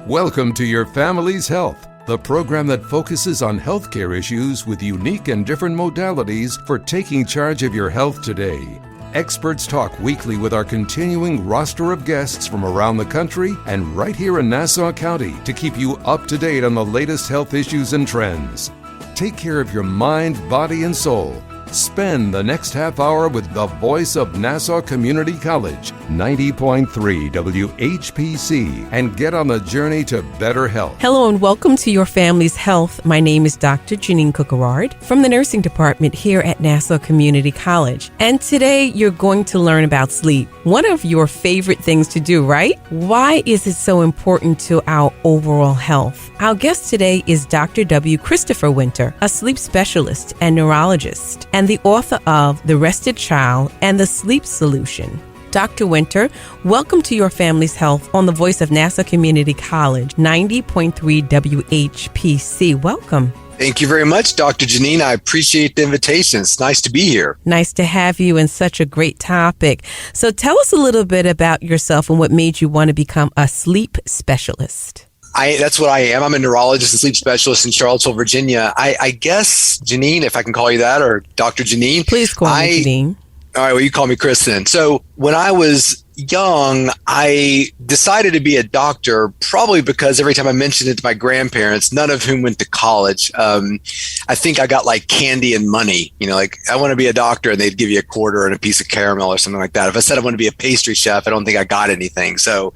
Welcome to Your Family's Health, the program that focuses on healthcare issues with unique and different modalities for taking charge of your health today. Experts talk weekly with our continuing roster of guests from around the country and right here in Nassau County to keep you up to date on the latest health issues and trends. Take care of your mind, body, and soul. Spend the next half hour with the voice of Nassau Community College, 90.3 WHPC, and get on the journey to better health. Hello and welcome to Your Family's Health. My name is Dr. Jeanine Cook-Garard from the nursing department here at Nassau Community College. And today you're going to learn about sleep. One of your favorite things to do, right? Why is it so important to our overall health? Our guest today is Dr. W. Christopher Winter, a sleep specialist and neurologist, and the author of The Rested Child and the Sleep Solution. Dr. Winter, welcome to Your Family's Health on the voice of Nassau Community College, 90.3 WHPC. Welcome. Thank you very much, Dr. Jeanine. I appreciate the invitation. It's nice to be here. Nice to have you, and such a great topic. So tell us a little bit about yourself and what made you want to become a sleep specialist. That's what I am. I'm a neurologist and sleep specialist in Charlottesville, Virginia. I guess, Jeanine, if I can call you that, or Dr. Jeanine. Please call me Jeanine. All right, well, you call me Chris then. So when I was young, I decided to be a doctor, probably because every time I mentioned it to my grandparents, none of whom went to college, I think I got like candy and money, like I want to be a doctor, and they'd give you a quarter and a piece of caramel or something like that. If I said I want to be a pastry chef, I don't think I got anything. So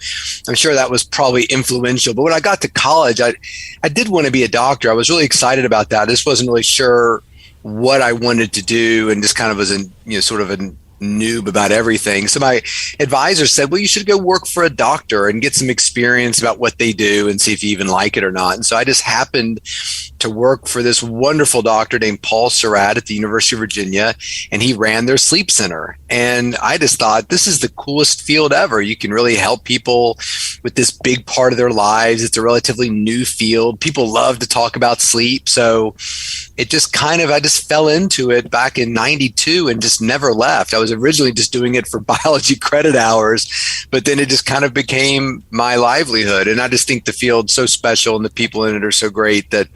I'm sure that was probably influential. But when I got to college, I did want to be a doctor. I was really excited about that. I just wasn't really sure what I wanted to do, and just kind of was sort of a noob about everything. So my advisor said, well, you should go work for a doctor and get some experience about what they do and see if you even like it or not. And so I just happened to work for this wonderful doctor named Paul Surratt at the University of Virginia, and he ran their sleep center. And I just thought, this is the coolest field ever. You can really help people with this big part of their lives. It's a relatively new field. People love to talk about sleep. So it just I just fell into it back in 92 and just never left. I was originally just doing it for biology credit hours, but then it just kind of became my livelihood. And I just think the field's so special and the people in it are so great that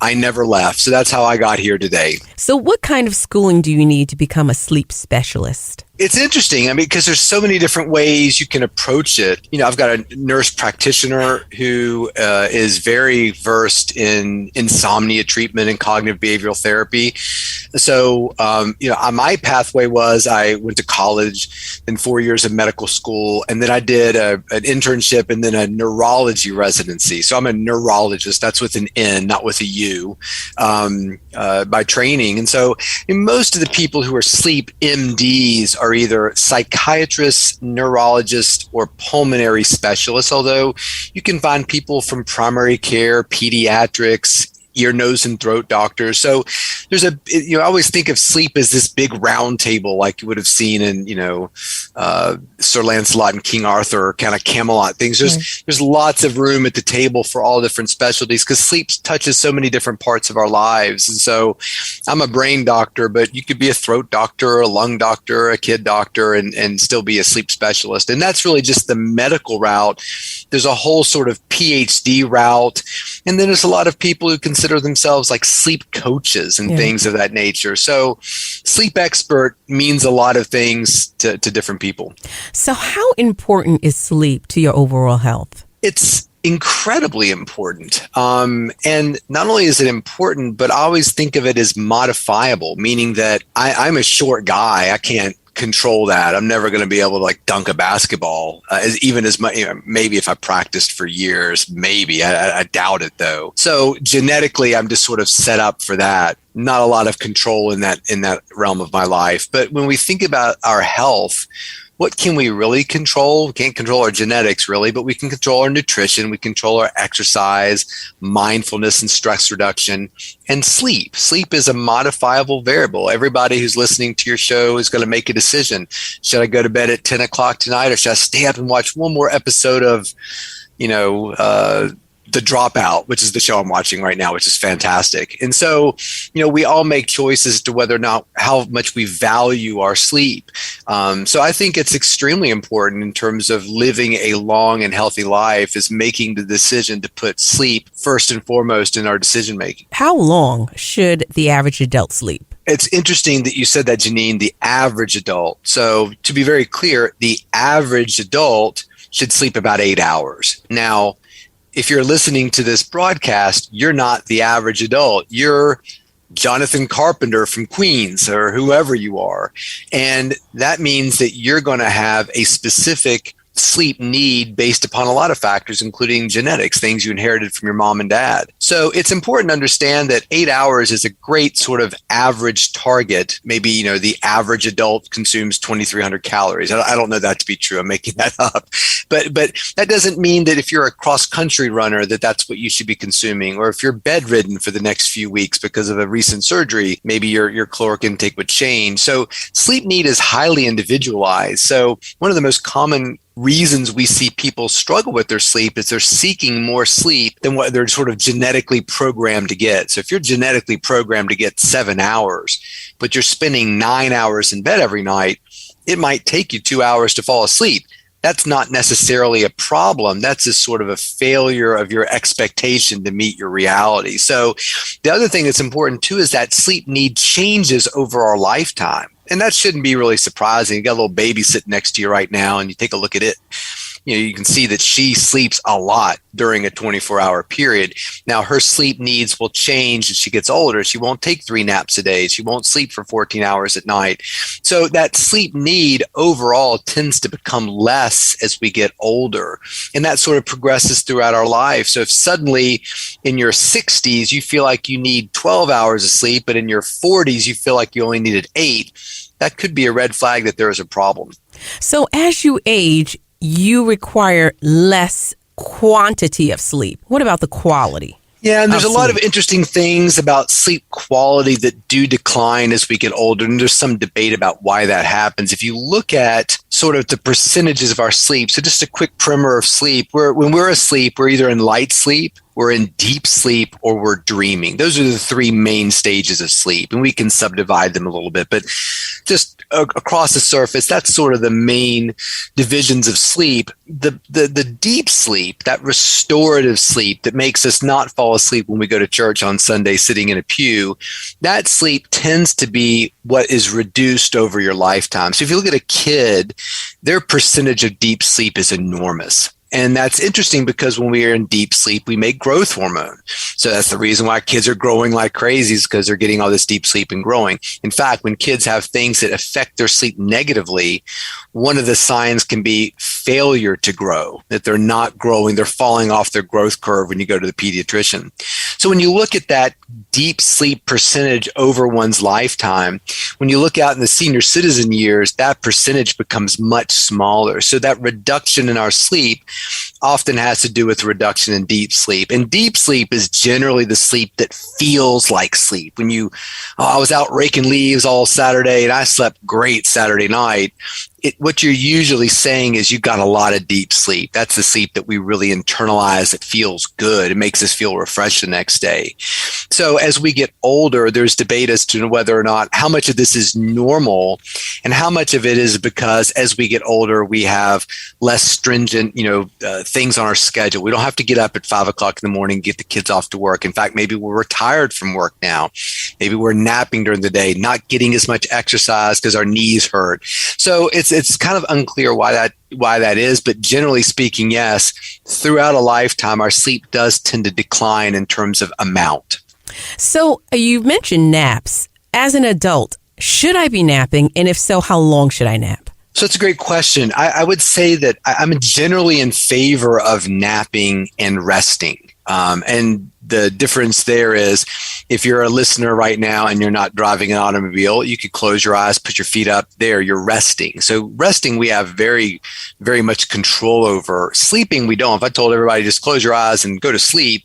I never left. So that's how I got here today. So what kind of schooling do you need to become a sleep specialist? It's interesting. Because there's so many different ways you can approach it. I've got a nurse practitioner who is very versed in insomnia treatment and cognitive behavioral therapy. So, my pathway was I went to college, then 4 years of medical school, and then I did an internship and then a neurology residency. So I'm a neurologist. That's with an N, not with a U, by training. And so most of the people who are sleep MDs are either psychiatrists, neurologists, or pulmonary specialists, although you can find people from primary care, pediatrics, ear, nose, and throat doctors. So there's I always think of sleep as this big round table, like you would have seen in, Sir Lancelot and King Arthur, kind of Camelot things. There's lots of room at the table for all different specialties because sleep touches so many different parts of our lives. And so I'm a brain doctor, but you could be a throat doctor, a lung doctor, a kid doctor, and still be a sleep specialist. And that's really just the medical route. There's a whole sort of PhD route. And then there's a lot of people who consider themselves like sleep coaches and things of that nature. So sleep expert means a lot of things to different people. So how important is sleep to your overall health? It's incredibly important. And not only is it important, but I always think of it as modifiable, meaning that I'm a short guy. I can't control that. I'm never going to be able to dunk a basketball, even as much, maybe if I practiced for years, maybe. I doubt it though. So genetically, I'm just sort of set up for that. Not a lot of control in that realm of my life. But when we think about our health, what can we really control? We can't control our genetics really, but we can control our nutrition. We control our exercise, mindfulness, and stress reduction, and sleep. Sleep is a modifiable variable. Everybody who's listening to your show is going to make a decision. Should I go to bed at 10 o'clock tonight, or should I stay up and watch one more episode of, The Dropout, which is the show I'm watching right now, which is fantastic. And so, we all make choices to whether or not how much we value our sleep. So I think it's extremely important in terms of living a long and healthy life is making the decision to put sleep first and foremost in our decision making. How long should the average adult sleep? It's interesting that you said that, Jeanine, the average adult. So to be very clear, the average adult should sleep about 8 hours. Now, if you're listening to this broadcast, you're not the average adult. You're Jonathan Carpenter from Queens or whoever you are. And that means that you're going to have a specific sleep need based upon a lot of factors, including genetics, things you inherited from your mom and dad. So it's important to understand that 8 hours is a great sort of average target. Maybe, the average adult consumes 2,300 calories. I don't know that to be true. I'm making that up. But that doesn't mean that if you're a cross-country runner, that's what you should be consuming. Or if you're bedridden for the next few weeks because of a recent surgery, maybe your caloric intake would change. So sleep need is highly individualized. So one of the most common reasons we see people struggle with their sleep is they're seeking more sleep than what they're sort of genetically programmed to get. So if you're genetically programmed to get 7 hours, but you're spending 9 hours in bed every night, it might take you 2 hours to fall asleep. That's not necessarily a problem. That's just sort of a failure of your expectation to meet your reality. So the other thing that's important too is that sleep need changes over our lifetime. And that shouldn't be really surprising. You got a little baby sitting next to you right now, and you take a look at it. You can see that she sleeps a lot during a 24-hour period. Now, her sleep needs will change as she gets older. She won't take 3 naps a day. She won't sleep for 14 hours at night. So that sleep need overall tends to become less as we get older. And that sort of progresses throughout our life. So if suddenly in your 60s, you feel like you need 12 hours of sleep, but in your 40s, you feel like you only needed 8, that could be a red flag that there is a problem. So as you age, you require less quantity of sleep. What about the quality? Yeah, and there's a lot of interesting things about sleep quality that do decline as we get older, and there's some debate about why that happens. If you look at sort of the percentages of our sleep, so just a quick primer of sleep, when we're asleep, we're either in light sleep, we're in deep sleep, or we're dreaming. Those are the 3 main stages of sleep, and we can subdivide them a little bit, but just across the surface, that's sort of the main divisions of sleep. The deep sleep, that restorative sleep that makes us not fall asleep when we go to church on Sunday sitting in a pew, that sleep tends to be what is reduced over your lifetime. So if you look at a kid, their percentage of deep sleep is enormous. And that's interesting because when we are in deep sleep, we make growth hormone. So that's the reason why kids are growing like crazy, is because they're getting all this deep sleep and growing. In fact, when kids have things that affect their sleep negatively, one of the signs can be failure to grow, that they're not growing, they're falling off their growth curve when you go to the pediatrician. So when you look at that deep sleep percentage over one's lifetime, when you look out in the senior citizen years, that percentage becomes much smaller. So that reduction in our sleep often has to do with reduction in deep sleep. And deep sleep is generally the sleep that feels like sleep. When I was out raking leaves all Saturday and I slept great Saturday night, what you're usually saying is you got a lot of deep sleep. That's the sleep that we really internalize. It feels good. It makes us feel refreshed the next day. So as we get older, there's debate as to whether or not how much of this is normal and how much of it is because as we get older, we have less stringent, things on our schedule. We don't have to get up at 5 o'clock in the morning, get the kids off to work. In fact, maybe we're retired from work now. Maybe we're napping during the day, not getting as much exercise because our knees hurt. So it's kind of unclear why that is, but generally speaking, yes, throughout a lifetime, our sleep does tend to decline in terms of amount. So you mentioned naps. As an adult, should I be napping? And if so, how long should I nap? So it's a great question. I would say that I'm generally in favor of napping and resting. And the difference there is if you're a listener right now and you're not driving an automobile, you could close your eyes, put your feet up there, you're resting. So resting, we have very, very much control over. Sleeping, we don't. If I told everybody just close your eyes and go to sleep,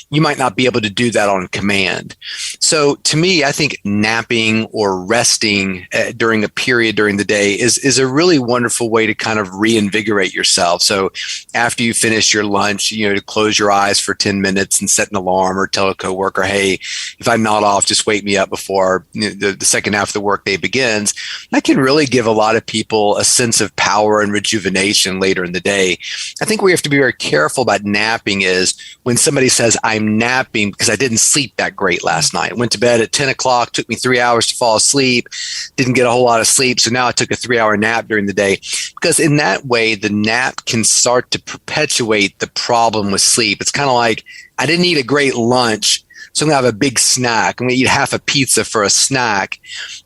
you might not be able to do that on command. So to me, I think napping or resting during a period during the day is a really wonderful way to kind of reinvigorate yourself. So after you finish your lunch, to close your eyes for 10 minutes and set an alarm, or tell a coworker, hey, if I nod off, just wake me up before the second half of the workday begins. That can really give a lot of people a sense of power and rejuvenation later in the day. I think we have to be very careful about napping is when somebody says, I'm napping because I didn't sleep that great last night. I went to bed at 10 o'clock, took me 3 hours to fall asleep, didn't get a whole lot of sleep. So now I took a 3-hour nap during the day. Because in that way, the nap can start to perpetuate the problem with sleep. It's kind of like, I didn't eat a great lunch, so I'm going to have a big snack. I'm going to eat half a pizza for a snack.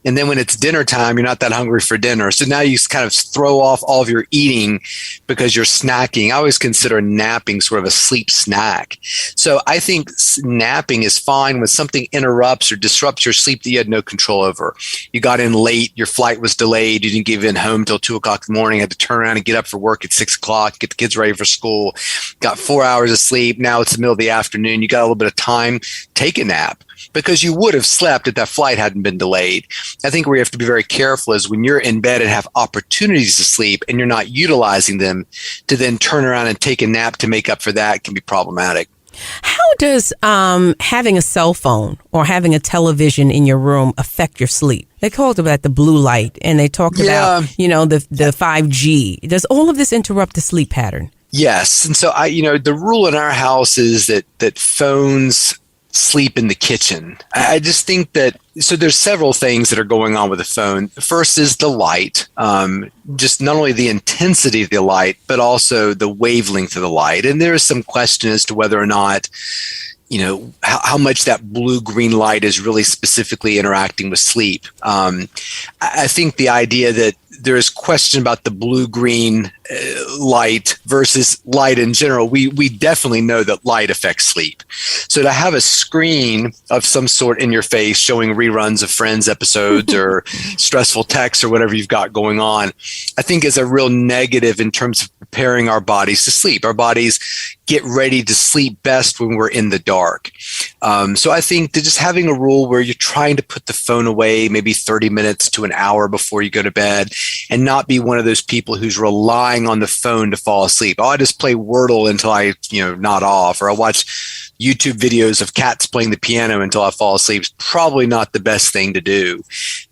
And then when it's dinner time, you're not that hungry for dinner. So now you kind of throw off all of your eating because you're snacking. I always consider napping sort of a sleep snack. So I think napping is fine when something interrupts or disrupts your sleep that you had no control over. You got in late, your flight was delayed, you didn't get in home till 2 o'clock in the morning, had to turn around and get up for work at 6 o'clock, get the kids ready for school, got 4 hours of sleep. Now it's the middle of the afternoon. You got a little bit of time. Take a nap because you would have slept if that flight hadn't been delayed. I think where you have to be very careful is when you're in bed and have opportunities to sleep and you're not utilizing them, to then turn around and take a nap to make up for that can be problematic. How does having a cell phone or having a television in your room affect your sleep? They talked about the blue light and they talked about, the 5G. Does all of this interrupt the sleep pattern? Yes. And so the rule in our house is that phones sleep in the kitchen. I just think that, so there's several things that are going on with the phone. First is the light, just not only the intensity of the light, but also the wavelength of the light. And there is some question as to whether or not, how much that blue-green light is really specifically interacting with sleep. I think the idea that there is question about the blue-green light versus light in general. We definitely know that light affects sleep. So to have a screen of some sort in your face showing reruns of Friends episodes or stressful texts or whatever you've got going on, I think is a real negative in terms of preparing our bodies to sleep. Our bodies get ready to sleep best when we're in the dark. So I think that just having a rule where you're trying to put the phone away maybe 30 minutes to an hour before you go to bed and not be one of those people who's relying on the phone to fall asleep. Oh, I just play Wordle until I, nod off, or I watch YouTube videos of cats playing the piano until I fall asleep. Is probably not the best thing to do.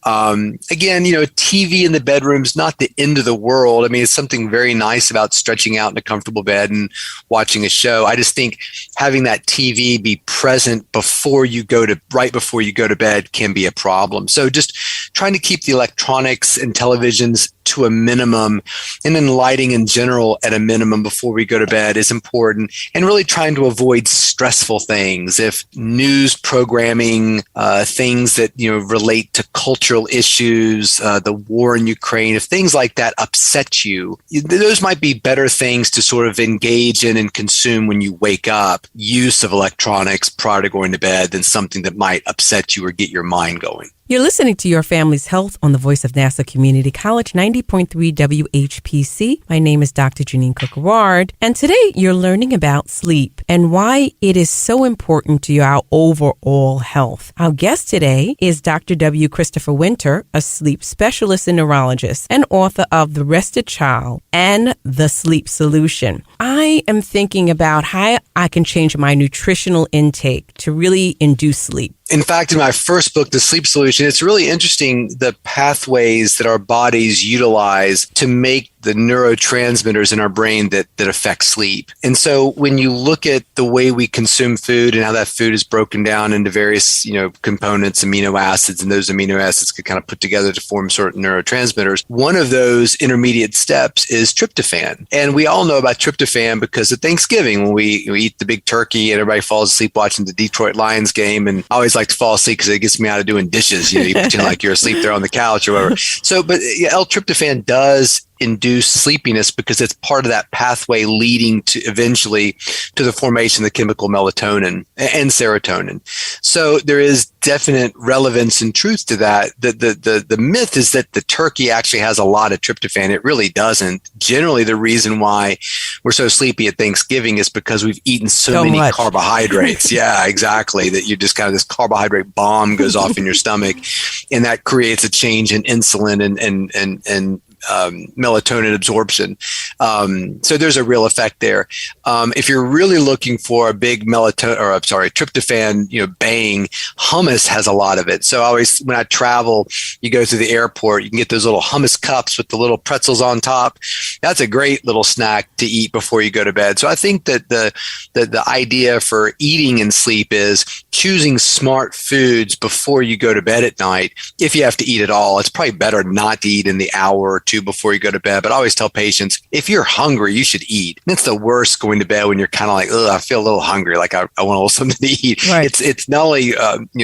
Again, TV in the bedroom is not the end of the world. I mean, it's something very nice about stretching out in a comfortable bed and watching a show. I just think having that TV be present right before you go to bed can be a problem. So just trying to keep the electronics and televisions to a minimum, and then lighting in general at a minimum before we go to bed is important, and really trying to avoid stressful things. If news programming, things that relate to cultural issues, the war in Ukraine, if things like that upset you, those might be better things to sort of engage in and consume when you wake up, use of electronics prior to going to bed, than something that might upset you or get your mind going. You're listening to Your Family's Health on the Voice of Nassau Community College, 90.3 WHPC. My name is Dr. Jeanine Cook-Garard, and today you're learning about sleep and why it is so important to our overall health. Our guest today is Dr. W. Christopher Winter, a sleep specialist and neurologist and author of The Rested Child and The Sleep Solution. I am thinking about how I can change my nutritional intake to really induce sleep. In fact, in my first book, The Sleep Solution, it's really interesting the pathways that our bodies utilize to make the neurotransmitters in our brain that affect sleep. And so when you look at the way we consume food and how that food is broken down into various, components, amino acids, and those amino acids get kind of put together to form certain neurotransmitters, one of those intermediate steps is tryptophan. And we all know about tryptophan because of Thanksgiving, when we eat the big turkey and everybody falls asleep watching the Detroit Lions game. And I always like to fall asleep because it gets me out of doing dishes. You pretend like you're asleep there on the couch or whatever. So, but L-tryptophan does induce sleepiness because it's part of that pathway leading to eventually to the formation of the chemical melatonin and serotonin. So there is definite relevance and truth to that. The myth is that the turkey actually has a lot of tryptophan. It really doesn't. Generally, the reason why we're so sleepy at Thanksgiving is because we've eaten so many carbohydrates. Yeah, exactly. That you just kind of this carbohydrate bomb goes off in your stomach, and that creates a change in insulin and melatonin absorption. So there's a real effect there. If you're really looking for a big tryptophan, bang, hummus has a lot of it. So always when I travel, you go to the airport, you can get those little hummus cups with the little pretzels on top. That's a great little snack to eat before you go to bed. So I think that the idea for eating and sleep is choosing smart foods before you go to bed at night. If you have to eat at all, it's probably better not to eat in the hour or two before you go to bed. But I always tell patients, if you're hungry, you should eat. And it's the worst going to bed when you're kind of like, I feel a little hungry, like I want a little something to eat. Right. It's not only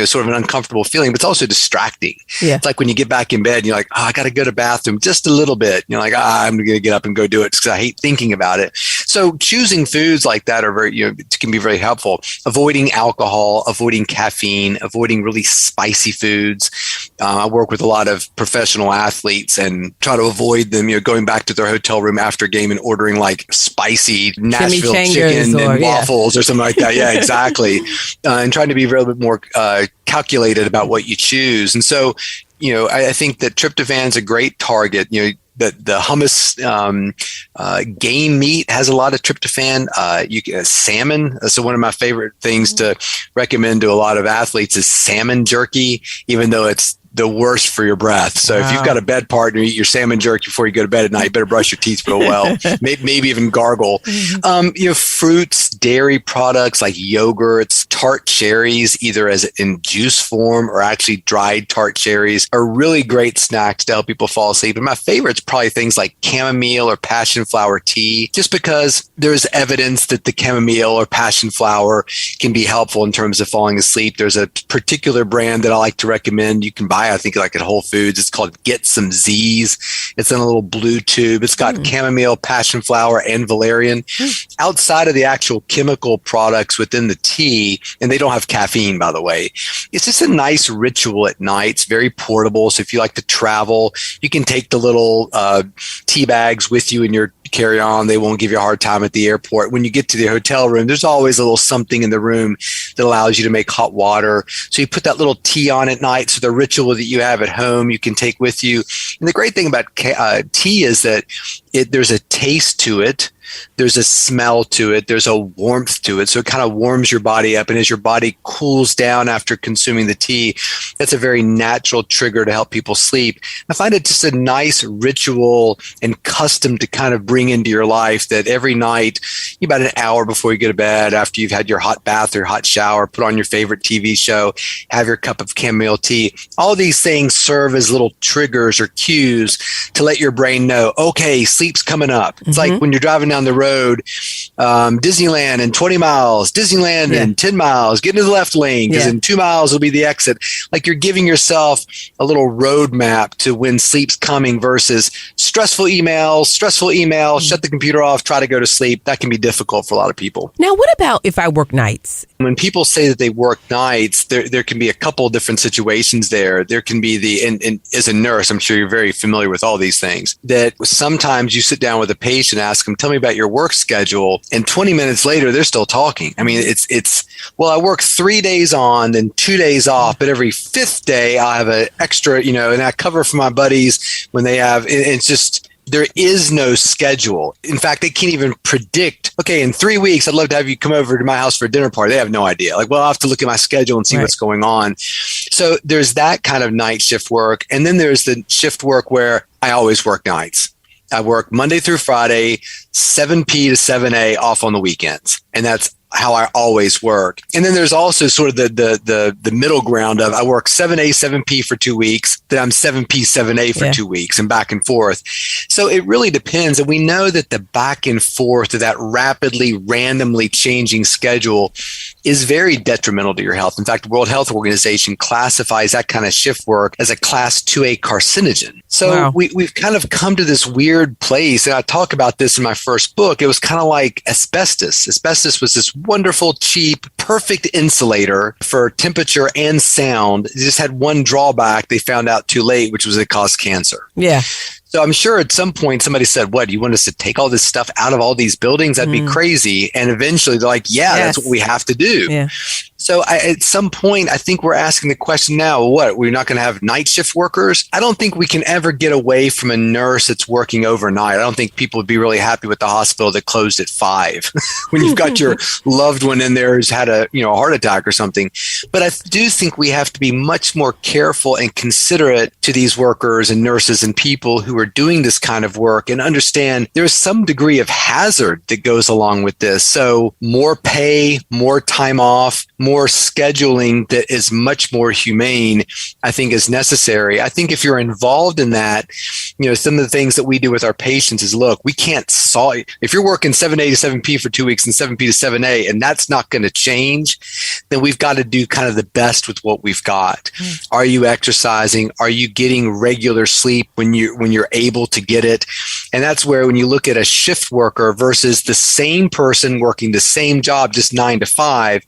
sort of an uncomfortable feeling, but it's also distracting. Yeah. It's like when you get back in bed and you're like, I got to go to the bathroom just a little bit. You're like, I'm going to get up and go do it because I hate thinking about it. So choosing foods like that are can be very helpful. Avoiding alcohol, avoiding caffeine, avoiding really spicy foods. I work with a lot of professional athletes and try to avoid them, going back to their hotel room after a game and ordering like spicy Nashville chicken and waffles or something like that. Yeah, exactly. And trying to be a little bit more calculated about what you choose. And so, I think that tryptophan is a great target. The hummus game meat has a lot of tryptophan. Salmon. So one of my favorite things to recommend to a lot of athletes is salmon jerky, even though it's the worst for your breath. So if you've got a bed partner, eat your salmon jerky before you go to bed at night. You better brush your teeth real well. Maybe even gargle. Fruits, dairy products like yogurts, tart cherries, either as in juice form or actually dried tart cherries, are really great snacks to help people fall asleep. And my favorite's probably things like chamomile or passion flower tea, just because there's evidence that the chamomile or passion flower can be helpful in terms of falling asleep. There's a particular brand that I like to recommend. You can buy, I think, like at Whole Foods. It's called Get Some Z's. It's in a little blue tube. It's got chamomile, passion flower, and valerian. Outside of the actual chemical products within the tea, and they don't have caffeine, by the way, it's just a nice ritual at night. It's very portable. So if you like to travel, you can take the little tea bags with you in your carry on. They won't give you a hard time at the airport. When you get to the hotel room, there's always a little something in the room that allows you to make hot water. So you put that little tea on at night. So the ritual that you have at home, you can take with you. And the great thing about tea is that there's a taste to it. There's a smell to it. There's a warmth to it. So it kind of warms your body up. And as your body cools down after consuming the tea, that's a very natural trigger to help people sleep. I find it just a nice ritual and custom to kind of bring into your life that every night, about an hour before you go to bed, after you've had your hot bath or hot shower, put on your favorite TV show, have your cup of chamomile tea. All of these things serve as little triggers or cues to let your brain know, okay, sleep's coming up. It's like when you're driving down the road, Disneyland in 20 miles, Disneyland in 10 miles, get into the left lane because in 2 miles will be the exit. Like you're giving yourself a little roadmap to when sleep's coming versus stressful emails, shut the computer off, try to go to sleep. That can be difficult for a lot of people. Now, what about if I work nights? When people say that they work nights, there can be a couple of different situations there. There can be and as a nurse, I'm sure you're very familiar with all these things, that sometimes you sit down with a patient, ask them, tell me about your work schedule. And 20 minutes later, they're still talking. I mean, well, I work 3 days on, then 2 days off, but every fifth day I have an extra, and I cover for my buddies when they have, it's just, there is no schedule. In fact, they can't even predict, okay, in 3 weeks, I'd love to have you come over to my house for a dinner party. They have no idea. Like, well, I'll have to look at my schedule and see what's going on. So there's that kind of night shift work. And then there's the shift work where I always work nights. I work Monday through Friday, 7 p to 7 a off on the weekends. And that's how I always work. And then there's also sort of the middle ground of I work 7A, 7P for 2 weeks, then I'm 7P, 7A for 2 weeks and back and forth. So it really depends. And we know that the back and forth of that rapidly, randomly changing schedule is very detrimental to your health. In fact, the World Health Organization classifies that kind of shift work as a class 2A carcinogen. So we've kind of come to this weird place. And I talk about this in my first book. It was kind of like asbestos. Asbestos was this wonderful, cheap, perfect insulator for temperature and sound. It just had one drawback they found out too late, which was it caused cancer. Yeah. So I'm sure at some point somebody said, what, do you want us to take all this stuff out of all these buildings? That'd be crazy. And eventually they're like, that's what we have to do. Yeah. So at some point, I think we're asking the question now, what, we're not going to have night shift workers? I don't think we can ever get away from a nurse that's working overnight. I don't think people would be really happy with the hospital that closed at 5 when you've got your loved one in there who's had a heart attack or something. But I do think we have to be much more careful and considerate to these workers and nurses and people who are doing this kind of work and understand there's some degree of hazard that goes along with this. So more pay, more time off, more scheduling that is much more humane, I think is necessary. I think if you're involved in that, some of the things that we do with our patients is, look, we can't solve, if you're working 7A to 7P for 2 weeks and 7P to 7A, and that's not going to change, then we've got to do kind of the best with what we've got. Are you exercising? Are you getting regular sleep when you're able to get it? And that's where when you look at a shift worker versus the same person working the same job, just 9 to 5,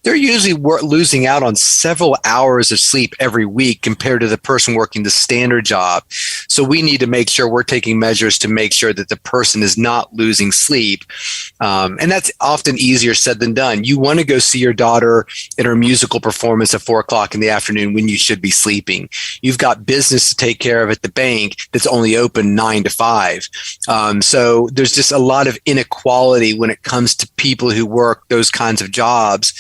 they're usually losing out on several hours of sleep every week compared to the person working the standard job. So we need to make sure we're taking measures to make sure that the person is not losing sleep. And that's often easier said than done. You want to go see your daughter in her musical performance at 4 o'clock in the afternoon when you should be sleeping. You've got business to take care of at the bank that's only open 9 to 5. So there's just a lot of inequality when it comes to people who work those kinds of jobs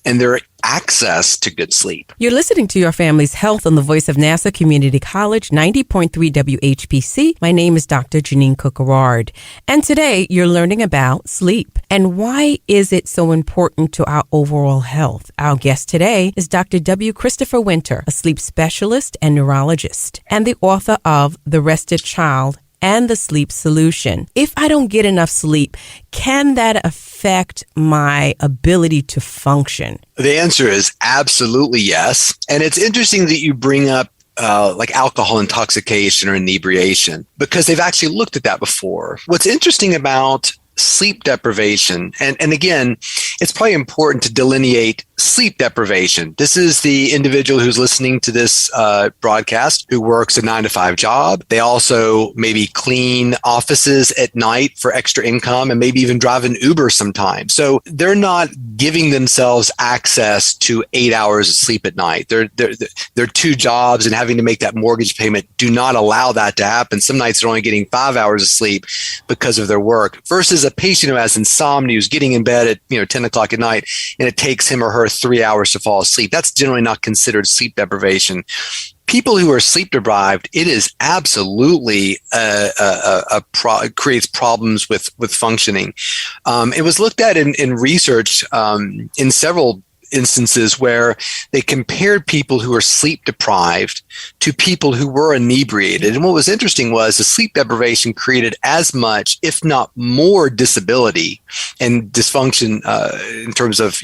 and their access to good sleep. You're listening to Your Family's Health on the voice of Nassau Community College, 90.3 WHPC. My name is Dr. Jeanine Cook-Garard. And today you're learning about sleep and why is it so important to our overall health. Our guest today is Dr. W. Christopher Winter, a sleep specialist and neurologist, and the author of The Rested Child and the Sleep Solution. If I don't get enough sleep, can that affect my ability to function? The answer is absolutely yes. And it's interesting that you bring up like alcohol intoxication or inebriation, because they've actually looked at that before. What's interesting about sleep deprivation, and again, it's probably important to delineate sleep deprivation. This is the individual who's listening to this broadcast who works a 9 to 5 job. They also maybe clean offices at night for extra income and maybe even drive an Uber sometimes. So they're not giving themselves access to 8 hours of sleep at night. Their 2 jobs and having to make that mortgage payment do not allow that to happen. Some nights they're only getting 5 hours of sleep because of their work, versus a patient who has insomnia, who's getting in bed at 10 o'clock at night and it takes him or her 3 hours to fall asleep. That's generally not considered sleep deprivation. People who are sleep deprived, it is absolutely creates problems with functioning. It was looked at in research in several instances where they compared people who were sleep deprived to people who were inebriated. And what was interesting was the sleep deprivation created as much, if not more, disability and dysfunction in terms of,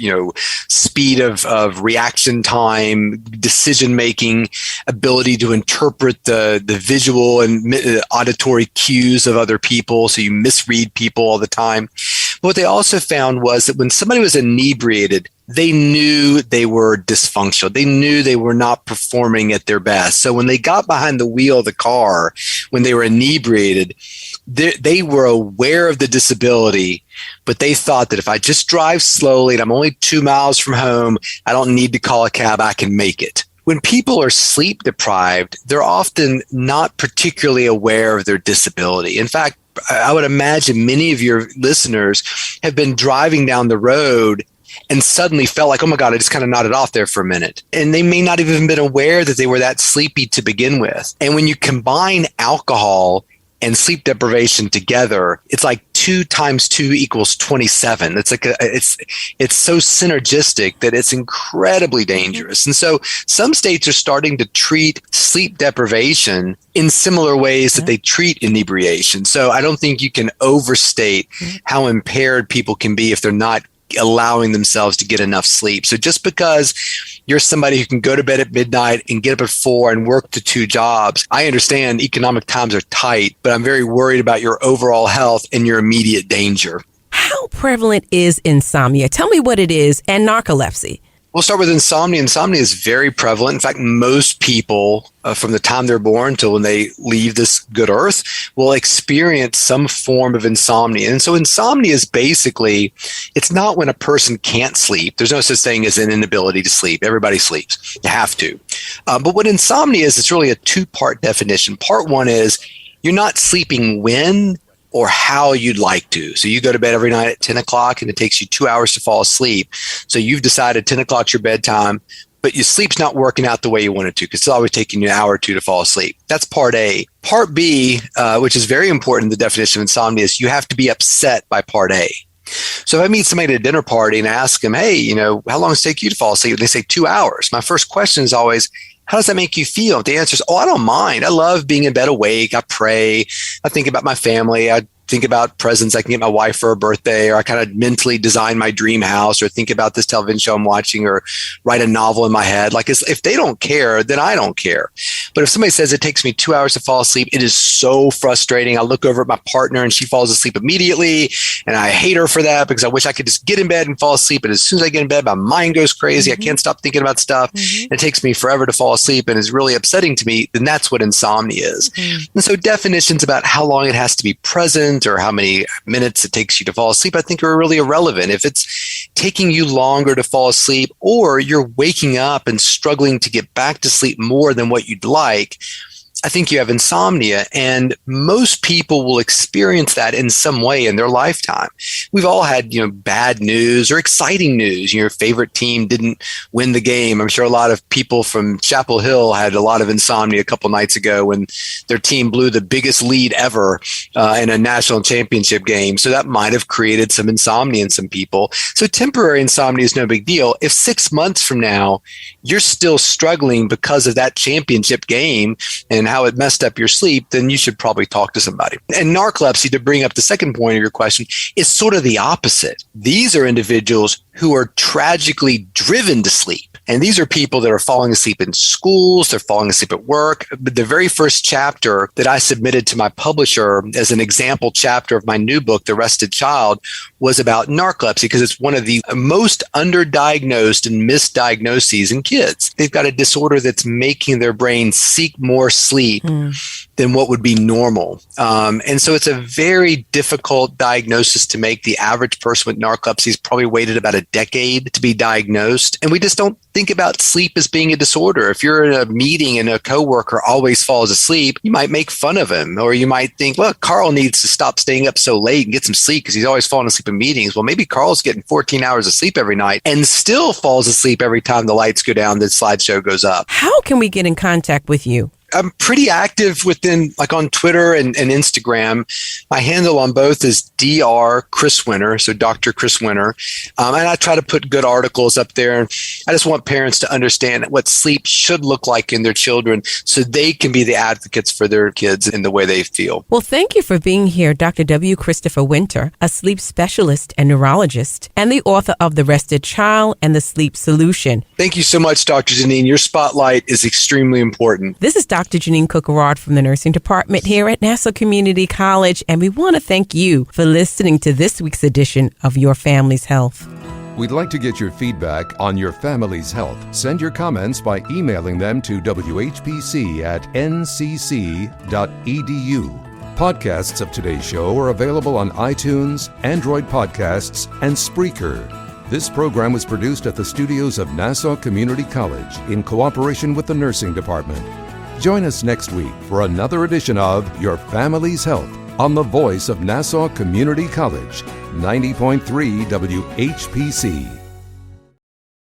speed of reaction time, decision making, ability to interpret the visual and auditory cues of other people. So you misread people all the time. But what they also found was that when somebody was inebriated, they knew they were dysfunctional. They knew they were not performing at their best. So when they got behind the wheel of the car, when they were inebriated, they were aware of the disability, but they thought that if I just drive slowly and I'm only 2 miles from home, I don't need to call a cab, I can make it. When people are sleep deprived, they're often not particularly aware of their disability. In fact, I would imagine many of your listeners have been driving down the road and suddenly felt like, oh my God, I just kind of nodded off there for a minute. And they may not have even been aware that they were that sleepy to begin with. And when you combine alcohol and sleep deprivation together, it's like 2 times 2 equals 27. It's like it's so synergistic that it's incredibly dangerous. And so some states are starting to treat sleep deprivation in similar ways that they treat inebriation. So I don't think you can overstate how impaired people can be if they're not allowing themselves to get enough sleep. So just because you're somebody who can go to bed at midnight and get up at 4 and work to 2 jobs, I understand economic times are tight, but I'm very worried about your overall health and your immediate danger. How prevalent is insomnia? Tell me what it is, and narcolepsy. We'll start with insomnia. Insomnia is very prevalent. In fact, most people from the time they're born till when they leave this good earth will experience some form of insomnia. And so insomnia is basically, it's not when a person can't sleep. There's no such thing as an inability to sleep. Everybody sleeps. You have to. But what insomnia is, it's really a 2-part definition. Part 1 is you're not sleeping when or how you'd like to. So you go to bed every night at 10 o'clock and it takes you 2 hours to fall asleep. So you've decided 10 o'clock's your bedtime, but your sleep's not working out the way you want it to because it's always taking you an hour or 2 to fall asleep. That's part A. Part B, which is very important in the definition of insomnia, is you have to be upset by part A. So if I meet somebody at a dinner party and I ask them, hey, how long does it take you to fall asleep? They say 2 hours. My first question is always, how does that make you feel? The answer is, I don't mind. I love being in bed awake. I pray. I think about my family. I think about presents I can get my wife for her birthday, or I kind of mentally design my dream house, or think about this television show I'm watching, or write a novel in my head. Like, if they don't care, then I don't care. But if somebody says it takes me 2 hours to fall asleep, it is so frustrating. I look over at my partner and she falls asleep immediately. And I hate her for that because I wish I could just get in bed and fall asleep. And as soon as I get in bed, my mind goes crazy. I can't stop thinking about stuff. And it takes me forever to fall asleep and is really upsetting to me. Then that's what insomnia is. And so definitions about how long it has to be present or how many minutes it takes you to fall asleep, I think are really irrelevant. If it's taking you longer to fall asleep, or you're waking up and struggling to get back to sleep more than what you'd like, I think you have insomnia, and most people will experience that in some way in their lifetime. We've all had, bad news or exciting news. Your favorite team didn't win the game. I'm sure a lot of people from Chapel Hill had a lot of insomnia a couple nights ago when their team blew the biggest lead ever in a national championship game. So that might have created some insomnia in some people. So temporary insomnia is no big deal. If 6 months from now, you're still struggling because of that championship game and how it messed up your sleep, then you should probably talk to somebody. And narcolepsy, to bring up the second point of your question, is sort of the opposite. These are individuals who are tragically driven to sleep. And these are people that are falling asleep in schools, they're falling asleep at work. But the very first chapter that I submitted to my publisher as an example chapter of my new book, The Rested Child, was about narcolepsy, because it's one of the most underdiagnosed and misdiagnoses in kids. They've got a disorder that's making their brain seek more sleep than what would be normal. And so it's a very difficult diagnosis to make. The average person with narcolepsy has probably waited about a decade to be diagnosed. And we just don't think about sleep as being a disorder. If you're in a meeting and a coworker always falls asleep, you might make fun of him, or you might think, look, Carl needs to stop staying up so late and get some sleep because he's always falling asleep in meetings. Well, maybe Carl's getting 14 hours of sleep every night and still falls asleep every time the lights go down, the slideshow goes up. How can we get in contact with you? I'm pretty active on Twitter and Instagram. My handle on both is Dr. Chris Winter, so Dr. Chris Winter. And I try to put good articles up there. I just want parents to understand what sleep should look like in their children so they can be the advocates for their kids in the way they feel. Well, thank you for being here, Dr. W. Christopher Winter, a sleep specialist and neurologist, and the author of The Rested Child and the Sleep Solution. Thank you so much, Dr. Jeanine. Your spotlight is extremely important. This is Dr. Jeanine Cook-Garard from the nursing department here at Nassau Community College, and we want to thank you for listening to this week's edition of Your Family's Health. We'd like to get your feedback on your family's health. Send your comments by emailing them to whpc@ncc.edu. Podcasts of today's show are available on iTunes, Android Podcasts, and Spreaker. This program was produced at the studios of Nassau Community College in cooperation with the nursing department. Join us next week for another edition of Your Family's Health on the voice of Nassau Community College, 90.3 WHPC.